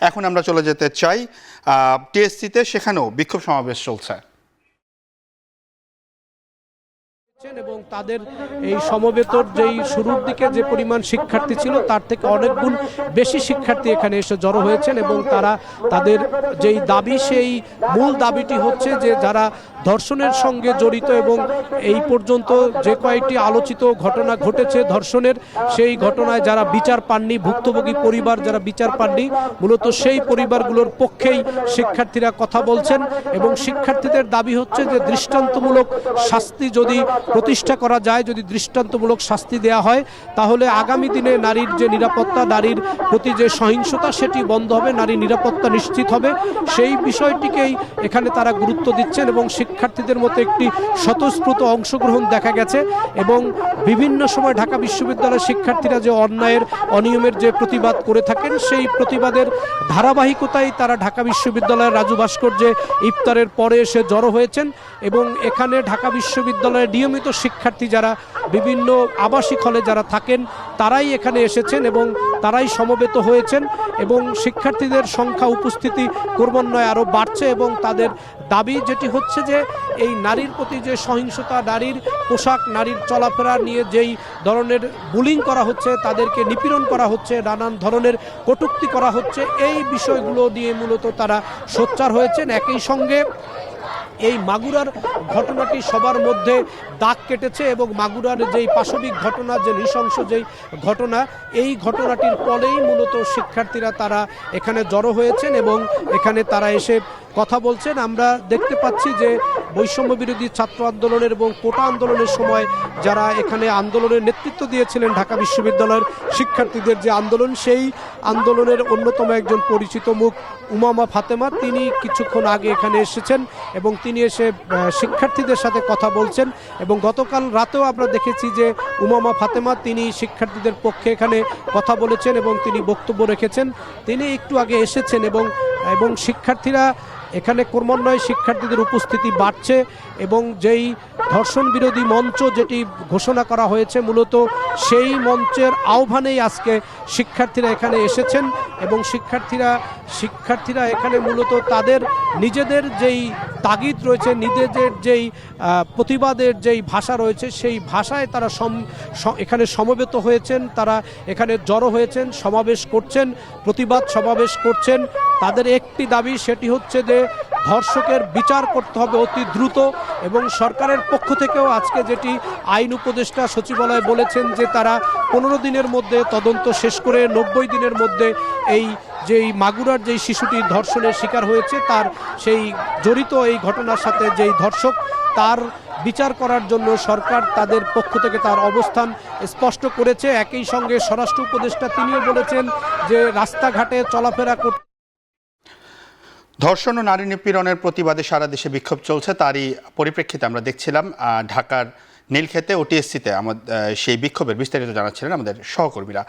এখন আমরা চলে যেতে চাই টিএসসিতে, সেখানেও বিক্ষোভ সমাবেশ চলছে এবং তাদের এই সমবেতর যেই শুরুর দিকে যে পরিমাণ শিক্ষার্থী ছিল তার থেকে অনেক গুণ বেশি শিক্ষার্থী এখানে এসে জড়ো হয়েছেন এবং তারা তাদের যেই দাবি সেই মূল দাবিটি হচ্ছে যে যারা ধর্ষণের সঙ্গে জড়িত এবং এই পর্যন্ত যে কয়েকটি আলোচিত ঘটনা ঘটেছে ধর্ষণের, সেই ঘটনায় যারা বিচার পাননি, ভুক্তভোগী পরিবার যারা বিচার পাননি, মূলত সেই পরিবারগুলোর পক্ষেই শিক্ষার্থীরা কথা বলছেন এবং শিক্ষার্থীদের দাবি হচ্ছে যে দৃষ্টান্তমূলক শাস্তি যদি প্রতিষ্ঠা করা যায়, যদি দৃষ্টান্তমূলক শাস্তি দেয়া হয় তাহলে আগামী দিনে নারীর যে নিরাপত্তা, নারীর প্রতি যে সহিংসতা সেটি বন্ধ হবে, নারীর নিরাপত্তা নিশ্চিত হবে। সেই বিষয়টিকেই এখানে তারা গুরুত্ব দিচ্ছেন এবং শিক্ষার্থীদের মধ্যে একটি স্বতঃস্ফূর্ত অংশগ্রহণ দেখা গেছে এবং বিভিন্ন সময় ঢাকা বিশ্ববিদ্যালয়ের শিক্ষার্থীরা যে অন্যায়ের অনিয়মের যে প্রতিবাদ করে থাকেন সেই প্রতিবাদের ধারাবাহিকতায় তারা ঢাকা বিশ্ববিদ্যালয়ের রাজু ভাস্কর্যে ইফতারের পরে এসে জড়ো হয়েছেন এবং এখানে ঢাকা বিশ্ববিদ্যালয়ের নিয়মিত শিক্ষার্থী যারা বিভিন্ন আবাসিক হলে যারা থাকেন তারাই এখানে এসেছেন এবং তারাই সমবেত হয়েছেন এবং শিক্ষার্থীদের সংখ্যা উপস্থিতি ক্রমান্বয়ে আরও বাড়ছে এবং তাদের দাবি যেটি হচ্ছে যে এই নারীর প্রতি যে সহিংসতা, নারীর পোশাক, নারীর চলাফেরা নিয়ে যেই ধরনের বুলিং করা হচ্ছে, তাদেরকে নিপীড়ন করা হচ্ছে, নানান ধরনের কটূক্তি করা হচ্ছে, এই বিষয়গুলো নিয়ে মূলত তারা সোচ্চার হয়েছেন। একই সঙ্গে এই মাগুরার ঘটনাটি সবার মধ্যে দাগ কেটেছে এবং মাগুরার যেই পাশবিক ঘটনা, যে নৃশংস যেই ঘটনা, এই ঘটনাটির ফলেই মূলত শিক্ষার্থীরা তারা এখানে জড়ো হয়েছেন এবং এখানে তারা এসে কথা বলছেন। আমরা দেখতে পাচ্ছি যে বৈষম্য বিরোধী ছাত্র আন্দোলনের এবং কোটা আন্দোলনের সময় যারা এখানে আন্দোলনের নেতৃত্ব দিয়েছিলেন, ঢাকা বিশ্ববিদ্যালয়ের শিক্ষার্থীদের যে আন্দোলন, সেই আন্দোলনের অন্যতম একজন পরিচিত মুখ উমামা ফাতেমা, তিনি কিছুক্ষণ আগে এখানে এসেছেন এবং তিনি এসে শিক্ষার্থীদের সাথে কথা বলছেন এবং গতকাল রাতেও আমরা দেখেছি যে উমামা ফাতেমা তিনি শিক্ষার্থীদের পক্ষে এখানে কথা বলেছেন এবং তিনি বক্তব্য রেখেছেন। তিনি একটু আগে এসেছেন এবং শিক্ষার্থীরা এখানে ক্রমান্বয়ে শিক্ষার্থীদের উপস্থিতি বাড়ছে এবং যেই ধর্ষণ বিরোধী মঞ্চ যেটি ঘোষণা করা হয়েছে মূলত সেই মঞ্চের আহ্বানেই আজকে শিক্ষার্থীরা এখানে এসেছেন এবং শিক্ষার্থীরা এখানে মূলত তাদের নিজেদের যেই তাগিদ রয়েছে, নিজেদের যেই প্রতিবাদের যেই ভাষা রয়েছে সেই ভাষায় তারা এখানে সমবেত হয়েছেন, তারা এখানে জড়ো হয়েছেন, সমাবেশ করছেন, প্রতিবাদ সমাবেশ করছেন। তাদের একটি দাবি, সেটি হচ্ছে যে ধর্ষকের বিচার করতে হবে অতি দ্রুত এবং সরকারের পক্ষ থেকেও আজকে যেটি আইন উপদেষ্টা সচিবালয় বলেছেন যে তারা 15 দিনের মধ্যে তদন্ত শেষ করে 90 দিনের মধ্যে এই যেই মাগুরার যেই শিশুটি ধর্ষণের শিকার হয়েছে তার সেই জড়িত এই ঘটনার সাথে যেই ধর্ষক তার বিচার করার জন্য সরকার তাদের পক্ষ থেকে তার অবস্থান স্পষ্ট করেছে। একই সঙ্গে স্বরাষ্ট্র উপদেষ্টা তিনিও বলেছেন যে রাস্তাঘাটে চলাফেরা করতে। ধর্ষণ ও নারী নিপীড়নের প্রতিবাদে সারা দেশে বিক্ষোভ চলছে, তারই পরিপ্রেক্ষিতে আমরা দেখছিলাম ঢাকার নীলক্ষেতে ও টিএসসিতে সেই বিক্ষোভের বিস্তারিত জানাচ্ছিলেন আমাদের সহকর্মীরা।